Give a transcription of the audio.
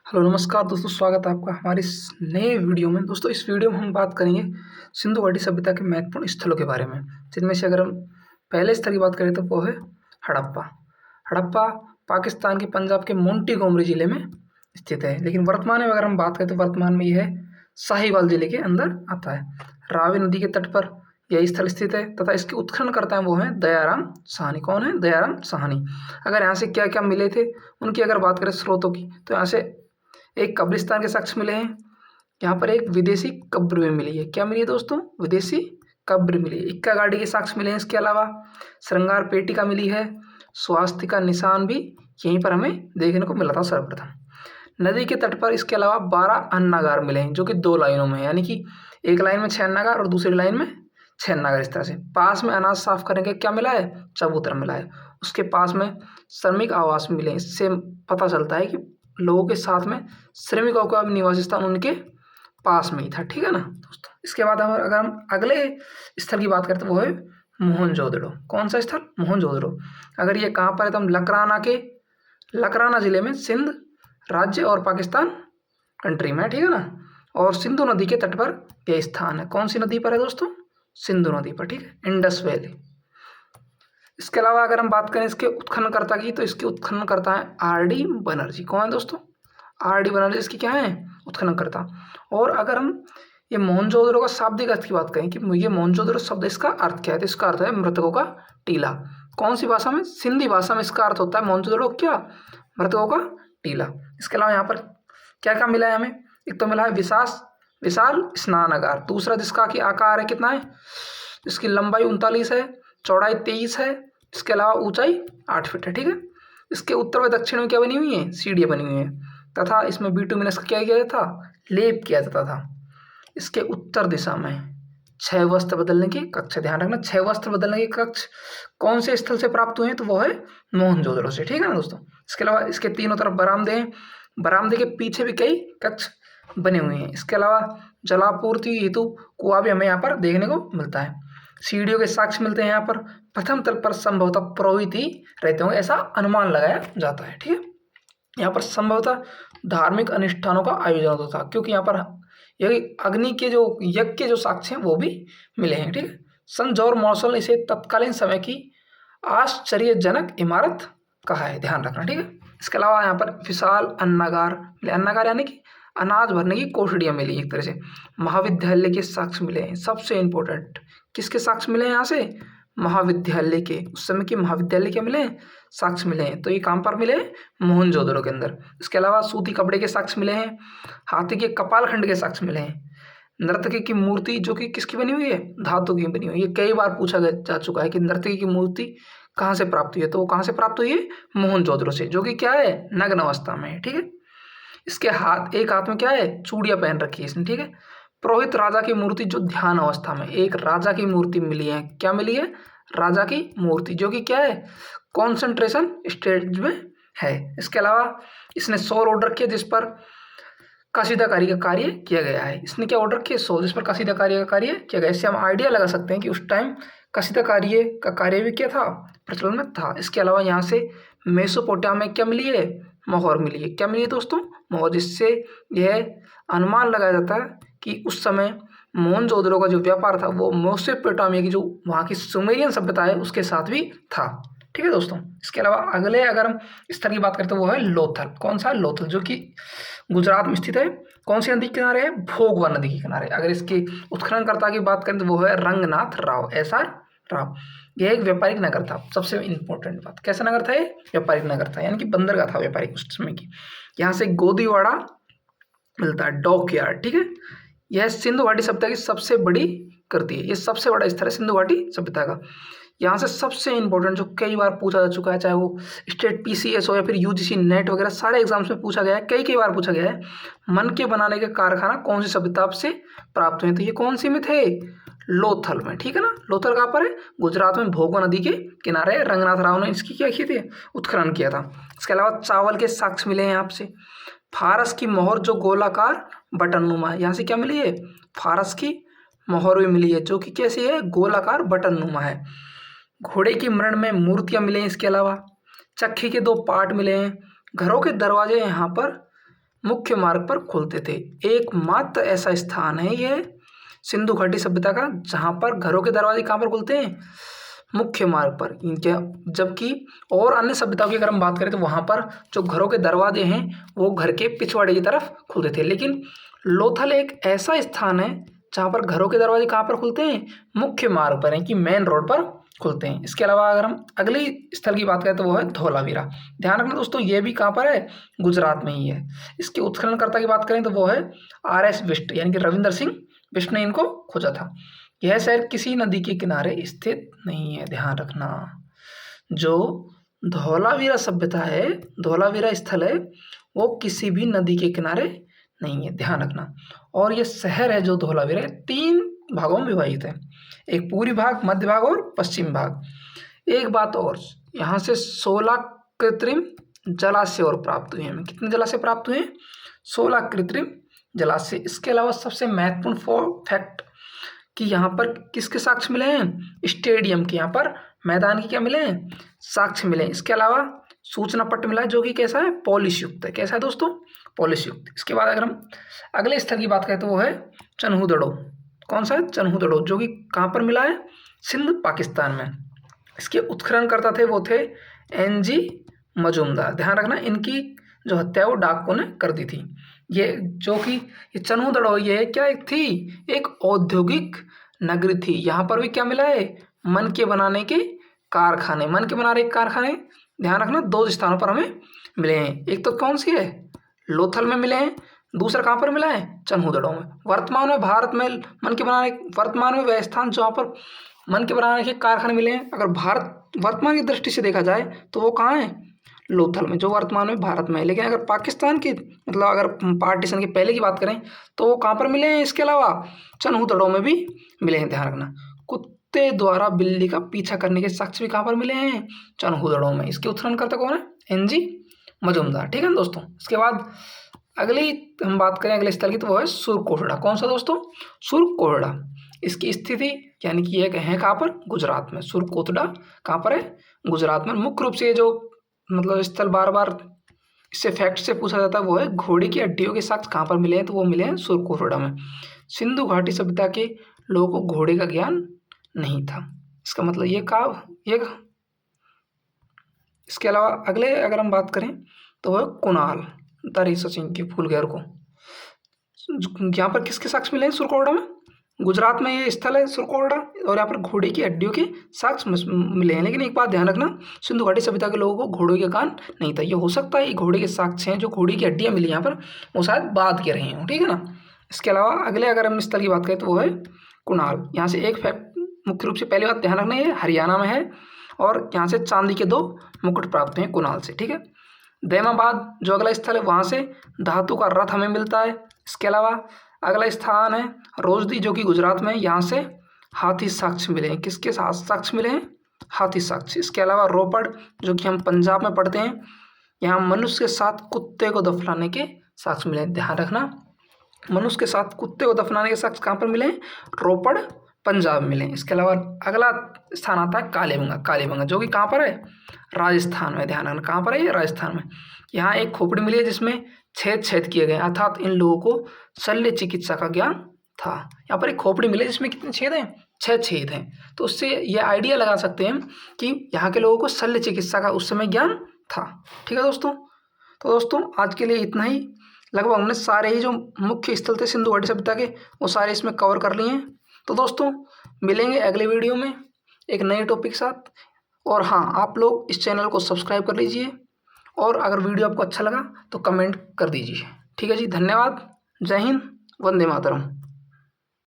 Hello नमस्कार दोस्तों, स्वागत है आपका हमारे इस नए वीडियो में। दोस्तों, इस वीडियो में हम बात करेंगे सिंधु घाटी सभ्यता के महत्वपूर्ण स्थलों के बारे में, जिनमें से अगर हम पहले स्थल की बात करें तो वो है हड़प्पा। हड़प्पा पाकिस्तान के पंजाब के मोंटीगोमरी जिले में स्थित है, लेकिन वर्तमान में अगर हम बात करें तो वर्तमान में यह साहिवाल जिले के अंदर आता है। रावी नदी के तट पर यह स्थल स्थित है तथा इसके उत्खननकर्ता वो हैं दयाराम साहनी। कौन है? दयाराम साहनी। अगर यहाँ से क्या क्या मिले थे उनकी अगर बात करें स्रोतों की, तो यहाँ से एक कब्रिस्तान के साक्ष्य मिले हैं। यहाँ पर एक विदेशी कब्र भी मिली है। क्या मिली है दोस्तों? विदेशी कब्र मिली है। इक्का गाड़ी के साक्ष्य मिले हैं। इसके अलावा श्रृंगार पेटिका मिली है। स्वास्थ्य का निशान भी यहीं पर हमें देखने को मिला था सर्वप्रथम। नदी के तट पर इसके अलावा 12 अन्नागार मिले हैं, जो कि 2 लाइनों में है, यानी कि एक लाइन में 6 अन्नागार और दूसरी लाइन में 6 अन्नागार। इस तरह से पास में अनाज साफ करने का क्या मिला है? चबूतरा मिला है। उसके पास में श्रमिक आवास मिले। इससे पता चलता है कि लोगों के साथ में श्रमिकों का निवास स्थान उनके पास में ही था। ठीक है ना दोस्तों। इसके बाद अगर हम अगले स्थल की बात करते हैं वो है मोहनजोदड़ो। कौन सा स्थल? मोहनजोदड़ो। अगर ये कहाँ पर है तो हम लकराना जिले में सिंध राज्य और पाकिस्तान कंट्री में है। ठीक है ना। और सिंधु नदी के तट पर यह स्थान है। कौन सी नदी पर है दोस्तों? सिंधु नदी पर। ठीक है, इंडस वैली। इसके अलावा अगर हम बात करें इसके उत्खननकर्ता की, तो इसके उत्खननकर्ता है आर.डी. बनर्जी। कौन है दोस्तों? आर.डी. बनर्जी इसकी क्या है? उत्खननकर्ता। और अगर हम ये मोहनजोदड़ो का शाब्दिक अर्थ की बात करें कि ये मोहनजोदड़ो शब्द इसका अर्थ क्या है, तो इसका अर्थ है मृतकों का टीला। कौन सी भाषा में? सिंधी भाषा में इसका अर्थ होता है मोहनजोदड़ो क्या? मृतकों का टीला। इसके अलावा यहाँ पर क्या क्या मिला है हमें? एक तो मिला है विशाल स्नानागार। दूसरा जिसका कि आकार है कितना है? इसकी लंबाई 39 है, चौड़ाई 23 है। इसके अलावा ऊंचाई 8 फीट है। ठीक है। इसके उत्तर व दक्षिण में क्या बनी हुई है? सीढ़ियाँ बनी हुई हैं तथा इसमें बिटुमिनस का क्या किया जाता था? लेप किया जाता था। इसके उत्तर दिशा में 6 वस्त्र बदलने की कक्ष। ध्यान रखना, 6 वस्त्र बदलने की कक्ष कौन से स्थल से प्राप्त हुए हैं? तो वो है मोहनजोदड़ो से। ठीक है ना दोस्तों। इसके अलावा इसके तीनों तरफ बरामदे हैं। बरामदे के पीछे भी कई कक्ष बने हुए हैं। इसके अलावा जलापूर्ति हेतु कुआं भी हमें यहाँ पर देखने को मिलता है। सीढ़ियों के साक्ष्य मिलते हैं यहाँ पर। प्रथम तल पर संभवतः पुरोहित ही रहते होंगे, ऐसा अनुमान लगाया जाता है। ठीक है। यहाँ पर संभवतः धार्मिक अनुष्ठानों का आयोजन होता था, क्योंकि यहाँ पर यही अग्नि के जो यज्ञ के जो साक्ष्य हैं वो भी मिले हैं। ठीक है। सन जॉर्ज मार्शल ने इसे तत्कालीन समय की आश्चर्यजनक इमारत कहा है। ध्यान रखना। ठीक है। इसके अलावा यहाँ पर विशाल अन्नागार मिले। अन्नागार यानी कि अनाज भरने की कोठरियाँ मिली एक तरह से। महाविद्यालय के साक्ष्य मिले हैं। सबसे इंपॉर्टेंट किसके साक्ष्य मिले हैं? यहाँ से महाविद्यालय के, उस समय के महाविद्यालय के मिले हैं, साक्ष्य मिले हैं। तो ये कहाँ पर मिले हैं? मोहनजोदड़ो के अंदर। इसके अलावा सूती कपड़े के साक्ष्य मिले हैं। हाथी के कपालखंड के साक्ष्य मिले हैं। नर्तकी की मूर्ति जो कि किसकी बनी हुई है? धातु की बनी हुई है। ये कई बार पूछा जा चुका है कि नर्तकी की मूर्ति कहाँ से प्राप्त हुई है, तो वो कहाँ से प्राप्त हुई है? मोहनजोदड़ो से, जो कि क्या है? नग्न अवस्था में है। ठीक है। इसके एक हाथ में क्या है? चूड़ियाँ पहन रखी है इसने। ठीक है। पुरोहित राजा की मूर्ति जो ध्यान अवस्था में, एक राजा की मूर्ति मिली है। क्या मिली है? राजा की मूर्ति, जो कि क्या है? कॉन्सेंट्रेशन स्टेज में है। इसके अलावा इसने सोल ऑर्डर किया जिस पर कसीदाकारी का कार्य किया गया है। इसने क्या ऑर्डर किया? सोल, जिस पर कसीदाकारी का कार्य किया गया। इससे हम आइडिया लगा सकते हैं कि उस टाइम कसीदाकारी का कार्य भी क्या था? प्रचलन में था। इसके अलावा यहाँ से मेसोपोटामिया में क्या मिली है? मोहर मिली है। क्या मिली है दोस्तों? मोहर, जिससे यह अनुमान लगाया जाता है कि उस समय मोहनजोदड़ो का जो व्यापार था वो मेसोपोटामिया की जो वहाँ की सुमेरियन सभ्यता है उसके साथ भी था। ठीक है दोस्तों। इसके अलावा अगले अगर हम स्थल की बात करते हैं वो है लोथल। कौन सा? लोथल, जो कि गुजरात में स्थित है। कौन सी नदी के किनारे है? भोगवा नदी के किनारे। अगर इसके उत्खननकर्ता की बात करें तो वो है रंगनाथ राव, S.R. राव। यह एक व्यापारिक नगर था। सबसे इंपॉर्टेंट बात, कैसा नगर था ये? व्यापारिक नगर था, यानी कि बंदरगाह था व्यापारिक उस समय की। यहाँ से गोदीवाड़ा मिलता है, डॉक यार्ड। ठीक है। यह सिंधु घाटी सभ्यता की सबसे बड़ी करती है। ये सबसे बड़ा स्थल है सिंधु घाटी सभ्यता का। यहाँ से सबसे इंपॉर्टेंट जो कई बार पूछा जा चुका है, चाहे वो स्टेट PCS हो या फिर UGC नेट वगैरह, सारे एग्जाम्स में पूछा गया है, कई बार पूछा गया है। मन के बनाने के कारखाना कौन सी सभ्यता से प्राप्त हुए? तो ये कौन सी में थे? लोथल में। ठीक है ना। लोथल कहाँ पर है? गुजरात में भोगवा नदी के किनारे। रंगनाथ राव ने इसकी क्या की थी? उत्खनन किया था। इसके अलावा चावल के साक्ष्य मिले हैं आपसे। फारस की मोहर जो गोलाकार बटननुमा है। यहाँ से क्या मिली है? फारस की मोहर भी मिली है, जो कि कैसी है? गोलाकार बटननुमा है। घोड़े की मृण में मूर्तियां मिले हैं। इसके अलावा चक्की के 2 पार्ट मिले हैं। घरों के दरवाजे यहाँ पर मुख्य मार्ग पर खुलते थे। एकमात्र ऐसा स्थान है यह सिंधु घाटी सभ्यता का जहाँ पर घरों के दरवाजे कहाँ पर खुलते हैं, मुख्य मार्ग पर। इनके जबकि और अन्य सभ्यताओं की अगर हम बात करें तो वहाँ पर जो घरों के दरवाजे हैं वो घर के पिछवाड़े की तरफ खुलते थे, लेकिन लोथल एक ऐसा स्थान है जहाँ पर घरों के दरवाजे कहाँ पर खुलते हैं, मुख्य मार्ग पर हैं कि मेन रोड पर खुलते हैं। इसके अलावा अगर हम अगले स्थल की बात करें तो वो है धौलावीरा। ध्यान रखना दोस्तों, ये भी कहाँ पर है, गुजरात में ही है। इसके उत्खननकर्ता की बात करें तो वो है RS बिष्ट, यानी कि रविंदर सिंह बिष्ट ने इनको खोजा था। यह शहर किसी नदी के किनारे स्थित नहीं है। ध्यान रखना, जो धौलावीरा सभ्यता है, धौलावीरा स्थल है, वो किसी भी नदी के किनारे नहीं है। ध्यान रखना। और ये शहर है जो धौलावीरा है 3 भागों में विभाजित है, एक पूर्वी भाग, मध्य भाग और पश्चिम भाग। एक बात और, यहाँ से 16 कृत्रिम जलाशय और प्राप्त हुए हैं। कितने जलाशय प्राप्त हुए हैं, 16 कृत्रिम जलाशय। इसके अलावा सबसे महत्वपूर्ण फैक्ट कि यहाँ पर किसके साक्ष्य मिले हैं, स्टेडियम के, यहाँ पर मैदान के क्या मिले हैं, साक्ष्य मिले हैं। इसके अलावा सूचना पट्ट मिला है जो कि कैसा है, पॉलिश युक्त है। कैसा है दोस्तों, पॉलिश युक्त। इसके बाद अगर हम अगले स्थल की बात करें तो वो है चन्हूदड़ो। कौन सा है, चन्हूदड़ो, जो कि कहाँ पर मिला है, सिंध पाकिस्तान में। इसके उत्खननकर्ता थे वो थे NG मजूमदार। ध्यान रखना, इनकी जो हत्या वो डाकुओं ने कर दी थी। ये जो कि ये चन्हूदड़ो ये क्या एक थी, एक औद्योगिक नगरी थी। यहाँ पर भी क्या मिला है, मन के बनाने के कारखाने, मन के बनाने के कारखाने। ध्यान रखना, 2 स्थानों पर हमें मिले हैं। एक तो कौन सी है, लोथल में मिले हैं, दूसरा कहाँ पर मिला है, चन्हूदड़ो में। वर्तमान में भारत में मन के बनाने, वर्तमान में वह स्थान जहाँ पर मन के बनाने के कारखाने मिले हैं, अगर भारत वर्तमान की दृष्टि से देखा जाए तो वो कहाँ है, लोथल में, जो वर्तमान में भारत में है। लेकिन अगर पाकिस्तान की मतलब अगर पार्टीशन के पहले की बात करें तो वो कहाँ पर मिले हैं, इसके अलावा चन्हूदड़ो में भी मिले हैं। ध्यान रखना, कुत्ते द्वारा बिल्ली का पीछा करने के साक्ष्य भी कहाँ पर मिले हैं, चन्हूदड़ो में। इसके उत्खननकर्ता कौन है, NG मजूमदार। ठीक है ना दोस्तों। इसके बाद अगली हम बात करें अगले स्थल की तो वो है सुरकोटड़ा। कौन सा दोस्तों, सुरकोटड़ा। इसकी स्थिति यानी कि ये है कहाँ पर, गुजरात में। सुरकोटड़ा कहाँ पर है, गुजरात में। मुख्य रूप से जो मतलब स्थल बार बार इससे फैक्ट से पूछा जाता है वो है घोड़े की हड्डियों के साक्ष्य कहाँ पर मिले हैं, तो वो मिले हैं सुरकोटड़ा में। सिंधु घाटी सभ्यता के लोगों को घोड़े का ज्ञान नहीं था। इसका मतलब ये कहा ये। इसके अलावा अगले अगर हम बात करें तो वह कुणाल दारी सचिन के फूलगैर को, यहाँ पर किसके साक्ष्य मिले हैं, सुरकोटड़ा में। गुजरात में ये स्थल है सुरकोटड़ा, और यहाँ पर घोड़े की हड्डियों के साक्ष्य मिले हैं। लेकिन एक बात ध्यान रखना, सिंधु घाटी सभ्यता के लोगों को घोड़े के कान नहीं था। ये हो सकता है ये घोड़े के साक्ष्य हैं, जो घोड़े की हड्डियाँ मिली यहाँ पर वो शायद बाद के रहे हों। ठीक है ना। इसके अलावा अगले अगर हम स्थल की बात करें तो वो है कुणाल। यहाँ से एक फैक्ट मुख्य रूप से पहली बात ध्यान रखना, ये हरियाणा में है और यहाँ से चांदी के 2 मुकुट प्राप्त हैं कुणाल से। ठीक है। दैमाबाद जो अगला स्थल है वहाँ से धातु का रथ हमें मिलता है। इसके अलावा अगला स्थान है रोजदी जो कि गुजरात में, यहाँ से हाथी साक्ष्य मिले हैं। किसके साथ साक्ष्य मिले हैं, हाथी साक्ष्य। इसके अलावा रोपड़ जो कि हम पंजाब में पढ़ते हैं, यहाँ मनुष्य के साथ कुत्ते को दफनाने के साक्ष्य मिले हैं। ध्यान रखना, मनुष्य के साथ कुत्ते को दफनाने के साक्ष्य कहाँ पर मिले हैं, रोपड़ पंजाब में मिले। इसके अलावा अगला स्थान आता है कालीबंगा। कालीबंगा जो कि कहाँ पर है, राजस्थान में। ध्यान रखना, कहाँ पर है ये, राजस्थान में। यहाँ एक खोपड़ी मिली है जिसमें छेद किए गए, अर्थात इन लोगों को शल्य चिकित्सा का ज्ञान था। यहाँ पर एक खोपड़ी मिली जिसमें कितने छेद हैं, 6 छेद हैं। तो उससे ये आइडिया लगा सकते हैं कि यहाँ के लोगों को शल्य चिकित्सा का उस समय ज्ञान था। ठीक है दोस्तों। तो दोस्तों आज के लिए इतना ही। लगभग हमने सारे ही जो मुख्य स्थल थे सिंधु घाटी सभ्यता के वो सारे इसमें कवर कर लिए हैं। तो दोस्तों मिलेंगे अगले वीडियो में एक नए टॉपिक के साथ। और हाँ, आप लोग इस चैनल को सब्सक्राइब कर लीजिए, और अगर वीडियो आपको अच्छा लगा तो कमेंट कर दीजिए। ठीक है जी, धन्यवाद। जय हिंद, वंदे मातरम।